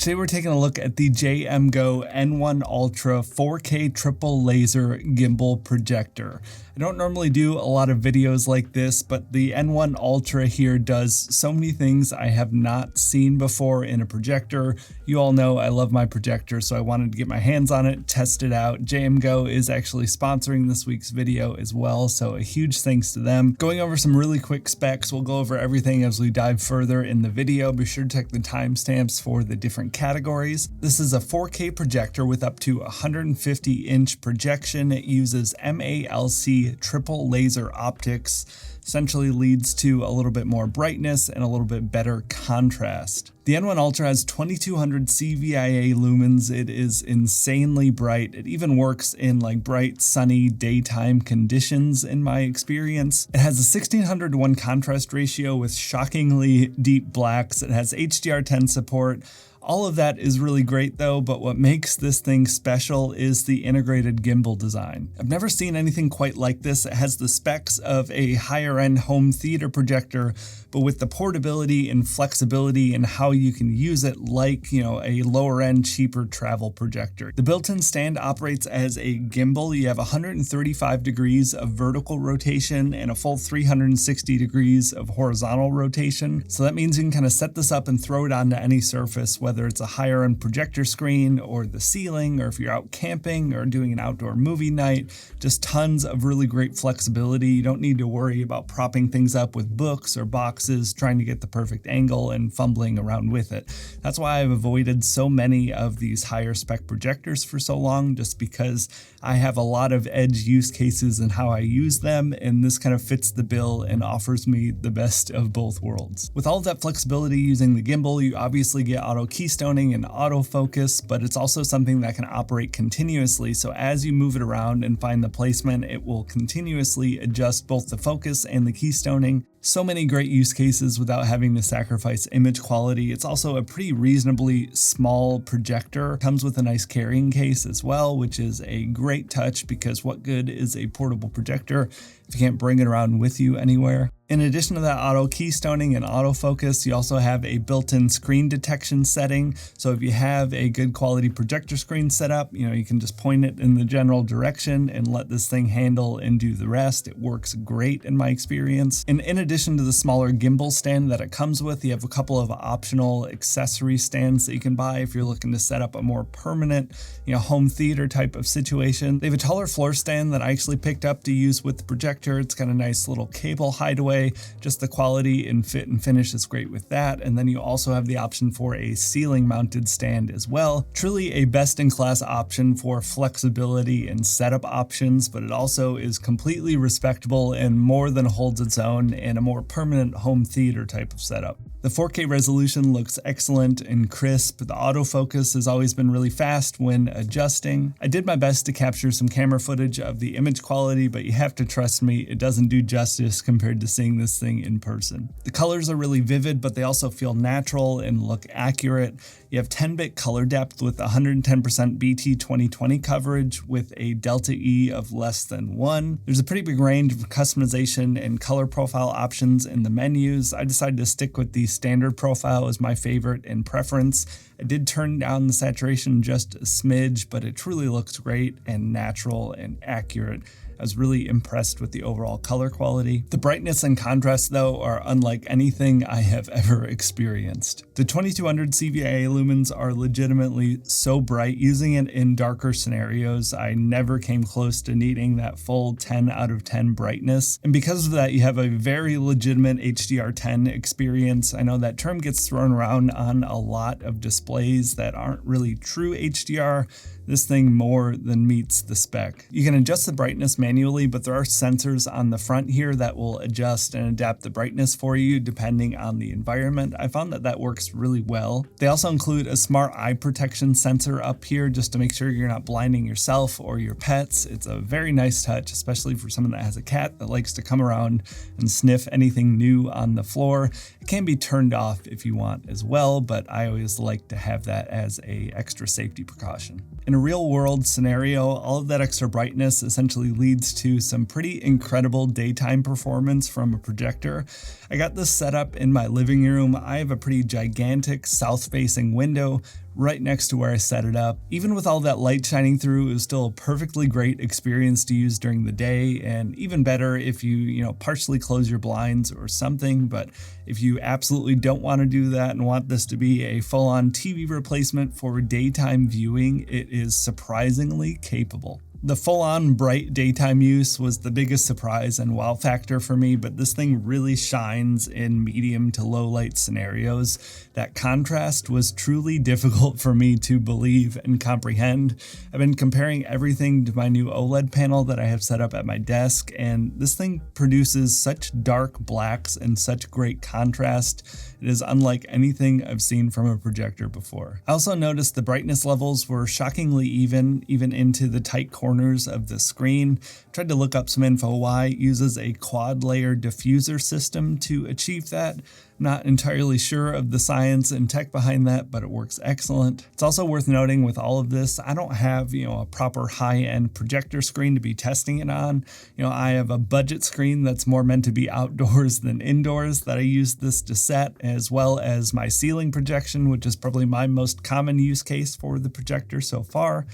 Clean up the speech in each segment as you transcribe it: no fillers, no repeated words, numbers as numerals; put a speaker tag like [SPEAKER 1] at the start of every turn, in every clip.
[SPEAKER 1] Today we're taking a look at the JMGO N1 Ultra 4K triple laser gimbal projector. I don't normally do a lot of videos like this, but the N1 Ultra here does so many things I have not seen before in a projector. You all know I love my projector, so I wanted to get my hands on it, test it out. JMGO is actually sponsoring this week's video as well, so a huge thanks to them. Going over some really quick specs, we'll go over everything as we dive further in the video. Be sure to check the timestamps for the different categories. This is a 4K projector with up to 150-inch projection. It uses MALC triple laser optics, essentially leads to a little bit more brightness and a little bit better contrast. The N1 Ultra has 2200 CVIA lumens. It is insanely bright. It even works in like bright, sunny daytime conditions in my experience. It has a 1600:1 contrast ratio with shockingly deep blacks. It has HDR10 support. All of that is really great though, but what makes this thing special is the integrated gimbal design. I've never seen anything quite like this. It has the specs of a higher end home theater projector, but with the portability and flexibility and how you can use it like, a lower end, cheaper travel projector. The built-in stand operates as a gimbal. You have 135 degrees of vertical rotation and a full 360 degrees of horizontal rotation. So that means you can kind of set this up and throw it onto any surface, whether it's a higher end projector screen or the ceiling, or if you're out camping or doing an outdoor movie night. Just tons of really great flexibility. You don't need to worry about propping things up with books or boxes, trying to get the perfect angle and fumbling around with it. That's why I've avoided so many of these higher spec projectors for so long, just because I have a lot of edge use cases in how I use them, and this kind of fits the bill and offers me the best of both worlds. With all of that flexibility using the gimbal, you obviously get auto keystoning and autofocus, but it's also something that can operate continuously. So as you move it around and find the placement, it will continuously adjust both the focus and the keystoning. So many great use cases without having to sacrifice image quality. It's also a pretty reasonably small projector. Comes with a nice carrying case as well, which is a great touch, because what good is a portable projector if you can't bring it around with you anywhere? In addition to that auto keystoning and autofocus, you also have a built-in screen detection setting. So if you have a good quality projector screen set up, you can just point it in the general direction and let this thing handle and do the rest. It works great in my experience. And in addition to the smaller gimbal stand that it comes with, you have a couple of optional accessory stands that you can buy if you're looking to set up a more permanent, home theater type of situation. They have a taller floor stand that I actually picked up to use with the projector. It's got a nice little cable hideaway. Just the quality and fit and finish is great with that. And then you also have the option for a ceiling mounted stand as well. Truly a best in class option for flexibility and setup options, but it also is completely respectable and more than holds its own in a more permanent home theater type of setup. The 4K resolution looks excellent and crisp. The autofocus has always been really fast when adjusting. I did my best to capture some camera footage of the image quality, but you have to trust me, it doesn't do justice compared to seeing this thing in person. The colors are really vivid, but they also feel natural and look accurate. You have 10-bit color depth with 110% BT 2020 coverage with a delta E of less than 1. There's a pretty big range of customization and color profile options in the menus. I decided to stick with the standard profile as my favorite and preference. I did turn down the saturation just a smidge, but it truly looks great and natural and accurate. I was really impressed with the overall color quality. The brightness and contrast though are unlike anything I have ever experienced. The 2200 CVIA lumens are legitimately so bright. Using it in darker scenarios, I never came close to needing that full 10 out of 10 brightness. And because of that, you have a very legitimate HDR10 experience. I know that term gets thrown around on a lot of displays that aren't really true HDR. This thing more than meets the spec. You can adjust the brightness manually, but there are sensors on the front here that will adjust and adapt the brightness for you depending on the environment. I found that works really well. They also include a smart eye protection sensor up here just to make sure you're not blinding yourself or your pets. It's a very nice touch, especially for someone that has a cat that likes to come around and sniff anything new on the floor. It can be turned off if you want as well, but I always like to have that as an extra safety precaution. In a real world scenario, all of that extra brightness essentially leads leads to some pretty incredible daytime performance from a projector. I got this set up in my living room. I have a pretty gigantic south-facing window right next to where I set it up. Even with all that light shining through, it was still a perfectly great experience to use during the day, and even better if you partially close your blinds or something. But if you absolutely don't want to do that and want this to be a full-on TV replacement for daytime viewing, it is surprisingly capable. The full-on bright daytime use was the biggest surprise and wow factor for me, but this thing really shines in medium to low light scenarios. That contrast was truly difficult for me to believe and comprehend. I've been comparing everything to my new OLED panel that I have set up at my desk, and this thing produces such dark blacks and such great contrast. It is unlike anything I've seen from a projector before. I also noticed the brightness levels were shockingly even into the tight corners of the screen. Tried to look up some info why it uses a quad layer diffuser system to achieve that. Not entirely sure of the science and tech behind that, but it works excellent. It's also worth noting with all of this, I don't have, a proper high-end projector screen to be testing it on. I have a budget screen that's more meant to be outdoors than indoors that I use this to set, as well as my ceiling projection, which is probably my most common use case for the projector so far.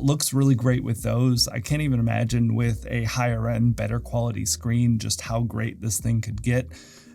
[SPEAKER 1] Looks really great with those. I can't even imagine with a higher end, better quality screen just how great this thing could get.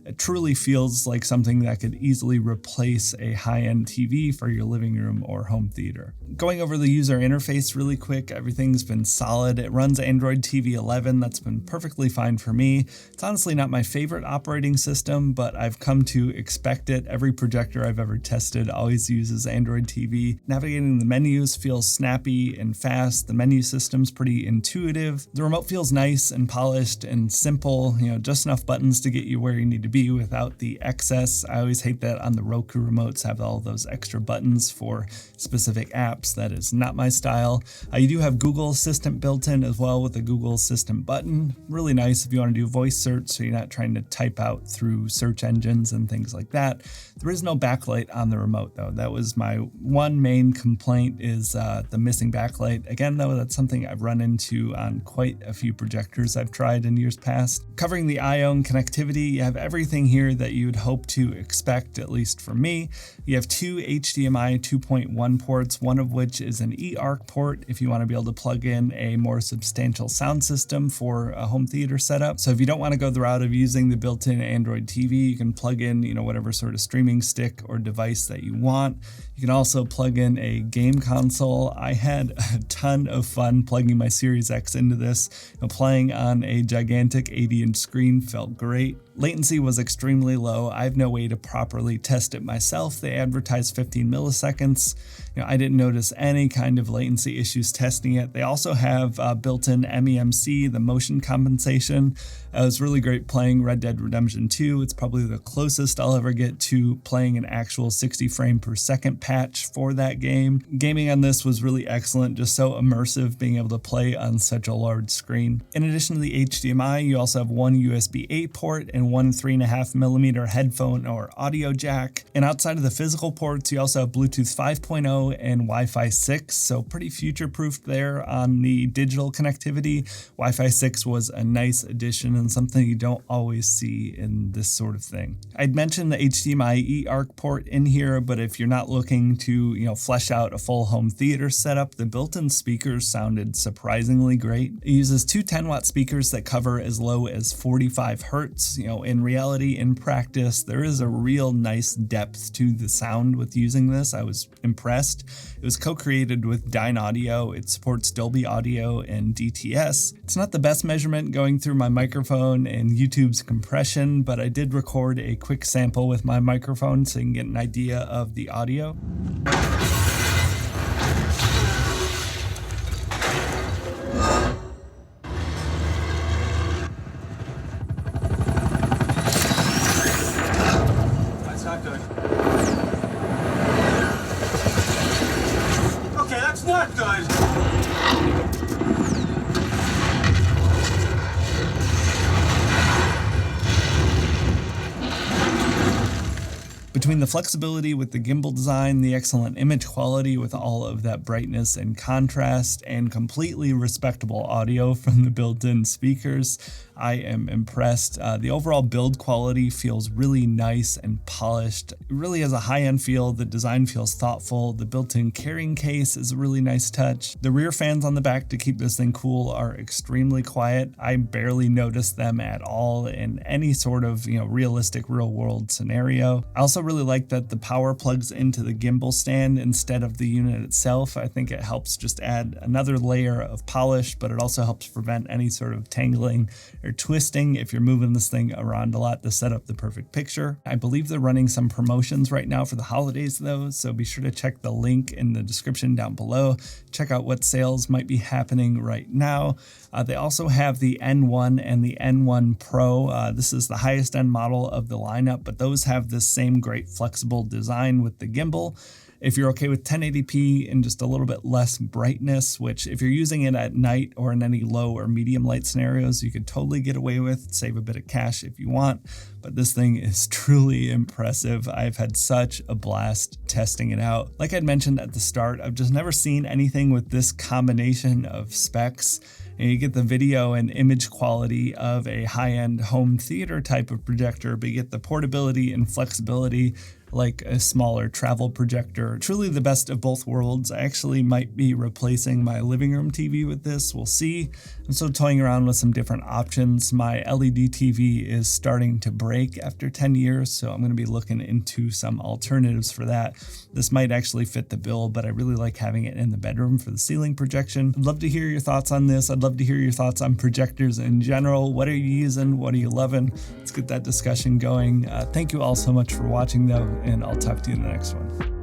[SPEAKER 1] It truly feels like something that could easily replace a high-end TV for your living room or home theater. Going over the user interface really quick, everything's been solid. It runs Android TV 11, that's been perfectly fine for me. It's honestly not my favorite operating system, but I've come to expect it. Every projector I've ever tested always uses Android TV. Navigating the menus feels snappy and fast. The menu system's pretty intuitive. The remote feels nice and polished and simple, just enough buttons to get you where you need to be without the excess. I always hate that on the Roku remotes have all those extra buttons for specific apps. That is not my style. You do have Google Assistant built in as well with the Google Assistant button. Really nice if you want to do voice search so you're not trying to type out through search engines and things like that. There is no backlight on the remote though. That was my one main complaint, is the missing backlight. Again though, that's something I've run into on quite a few projectors I've tried in years past. Covering the iON connectivity, you have everything here that you would hope to expect, at least from me. You have two HDMI 2.1 ports, one of which is an eARC port if you want to be able to plug in a more substantial sound system for a home theater setup. So if you don't want to go the route of using the built-in Android TV, you can plug in, whatever sort of streaming stick or device that you want. You can also plug in a game console. I had a ton of fun plugging my Series X into this. Playing on a gigantic 80-inch screen felt great. Latency was extremely low. I have no way to properly test it myself. They advertised 15 milliseconds. I didn't notice any kind of latency issues testing it. They also have built-in MEMC, the motion compensation. It was really great playing Red Dead Redemption 2. It's probably the closest I'll ever get to playing an actual 60 frame per second patch for that game. Gaming on this was really excellent, just so immersive being able to play on such a large screen. In addition to the HDMI, you also have one USB-A port and one 3.5mm headphone or audio jack. And outside of the physical ports, you also have Bluetooth 5.0 and Wi-Fi 6, so pretty future-proofed there on the digital connectivity. Wi-Fi 6 was a nice addition and something you don't always see in this sort of thing. I'd mentioned the HDMI eARC port in here, but if you're not looking to, flesh out a full home theater setup, the built-in speakers sounded surprisingly great. It uses two 10-watt speakers that cover as low as 45 hertz. In reality, in practice, there is a real nice depth to the sound with using this. I was impressed. It was co-created with Dyn Audio. It supports Dolby Audio and DTS. It's not the best measurement going through my microphone and YouTube's compression, but I did record a quick sample with my microphone so you can get an idea of the audio.
[SPEAKER 2] That's not good. Okay, that's not good.
[SPEAKER 1] Between Between the flexibility with the gimbal design, the excellent image quality with all of that brightness and contrast, and completely respectable audio from the built-in speakers, I am impressed. The overall build quality feels really nice and polished. It really has a high-end feel. The design feels thoughtful. The built-in carrying case is a really nice touch. The rear fans on the back to keep this thing cool are extremely quiet. I barely noticed them at all in any sort of, realistic real-world scenario. I also really like that the power plugs into the gimbal stand instead of the unit itself. I think it helps just add another layer of polish, but it also helps prevent any sort of tangling or twisting if you're moving this thing around a lot to set up the perfect picture. I believe they're running some promotions right now for the holidays though, so be sure to check the link in the description down below. Check out what sales might be happening right now. They also have the N1 and the N1 Pro. This is the highest end model of the lineup, but those have this same great flexible design with the gimbal. If you're okay with 1080p and just a little bit less brightness, which if you're using it at night or in any low or medium light scenarios, you could totally get away with, save a bit of cash if you want. But this thing is truly impressive. I've had such a blast testing it out. Like I'd mentioned at the start, I've just never seen anything with this combination of specs. And you get the video and image quality of a high-end home theater type of projector, but you get the portability and flexibility like a smaller travel projector. Truly the best of both worlds. I actually might be replacing my living room TV with this. We'll see. I'm still toying around with some different options. My LED TV is starting to break after 10 years, so I'm going to be looking into some alternatives for that. This might actually fit the bill, but I really like having it in the bedroom for the ceiling projection. I'd love to hear your thoughts on this. I'd love to hear your thoughts on projectors in general. What are you using? What are you loving? Let's get that discussion going. Thank you all so much for watching though, and I'll talk to you in the next one.